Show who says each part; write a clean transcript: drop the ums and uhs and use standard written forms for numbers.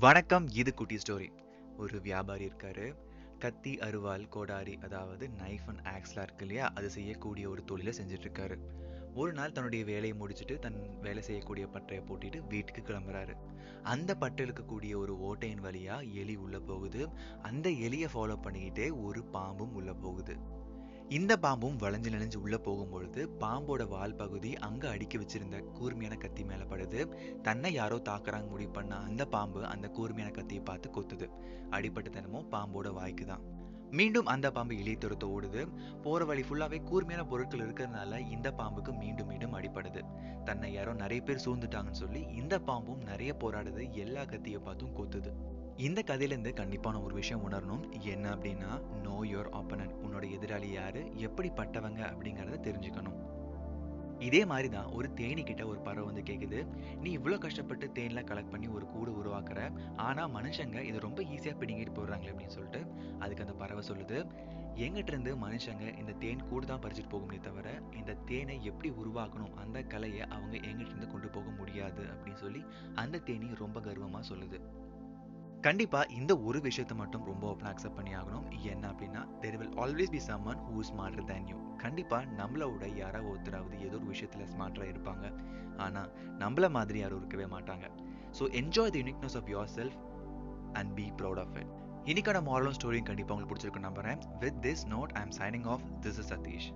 Speaker 1: வணக்கம். இது குட்டி ஸ்டோரி. ஒரு வியாபாரி இருக்காரு. கத்தி, அருவாள், கோடாரி, அதாவது நைஃப் அண்ட் ஆக்ஸ்லாம் இருக்கு இல்லையா, அது செய்யக்கூடிய ஒரு தொழிலை செஞ்சுட்டு இருக்காரு. ஒரு நாள் தன்னுடைய வேலையை முடிச்சுட்டு தன் வேலை செய்யக்கூடிய பட்டறையை பூட்டிட்டு வீட்டுக்கு கிளம்புறாரு. அந்த பட்டில் இருக்கக்கூடிய ஒரு ஓட்டையின் வழியா எலி உள்ள போகுது. அந்த எலியை ஃபாலோ பண்ணிக்கிட்டே ஒரு பாம்பும் உள்ள போகுது. இந்த பாம்பும் வளைஞ்சு நெளிஞ்சு உள்ள போகும்பொழுது பாம்போட வால் பகுதி அங்க அடுக்கி வச்சிருந்த கூர்மையான கத்தி மேல படுது. தன்னை யாரோ தாக்குறாங்க முடிவு பண்ண அந்த பாம்பு அந்த கூர்மையான கத்தியை பார்த்து கொத்துது. அடிபட்ட தினமும் பாம்போட வாய்க்கு தான். மீண்டும் அந்த பாம்பு எலியை துரத்த ஓடுது. போற வழி ஃபுல்லாவே கூர்மையான பொருட்கள் இருக்கிறதுனால இந்த பாம்புக்கு மீண்டும் மீண்டும் அடிபடுது. தன்னை யாரோ நிறைய பேர் சூழ்ந்துட்டாங்கன்னு சொல்லி இந்த பாம்பும் நிறைய போராடுது. எல்லா கத்தியை பார்த்தும் கொத்துது. இந்த கதையிலேருந்து கண்டிப்பாக நான் ஒரு விஷயம் உணரணும். என்ன அப்படின்னா, நோ யுவர் ஆப்பனன்ட். உன்னோட எதிராளி யாரு, எப்படிப்பட்டவங்க அப்படிங்கிறத தெரிஞ்சுக்கணும். இதே மாதிரி தான் ஒரு தேனி கிட்ட ஒரு பறவை வந்து கேட்குது, நீ இவ்வளோ கஷ்டப்பட்டு தேன்லாம் கலெக்ட் பண்ணி ஒரு கூடு உருவாக்குற, ஆனால் மனுஷங்க இதை ரொம்ப ஈஸியாக பிடிங்கிட்டு போடுறாங்களே அப்படின்னு சொல்லிட்டு. அதுக்கு அந்த பறவை சொல்லுது, எங்கிட்ட இருந்து மனுஷங்க இந்த தேன் கூடு தான் பறிச்சுட்டு போக முடியும் தவிர இந்த தேனை எப்படி உருவாக்கணும் அந்த கலையை அவங்க எங்கிட்ட இருந்து கொண்டு போக முடியாது அப்படின்னு சொல்லி அந்த தேனி ரொம்ப கர்வமாக சொல்லுது. கண்டிப்பா இந்த ஒரு விஷயத்த மட்டும் ரொம்ப ஓப்பனா அக்செப்ட் பண்ணி ஆகணும். என்ன அப்படின்னா, there will always be someone who is smarter than you. கண்டிப்பா நம்மளோட யாராவது ஒருத்தராவது ஏதோ ஒரு விஷயத்துல ஸ்மார்ட்டரா இருப்பாங்க. ஆனா நம்மள மாதிரி யாரும் இருக்கவே மாட்டாங்க. So enjoy the uniqueness of yourself and be proud of it. இன்னைக்கான மாரலும் ஸ்டோரியும் கண்டிப்பா உங்களுக்கு பிடிச்சிருக்கும் நம்புறேன். With this note I am signing off. This is Satish.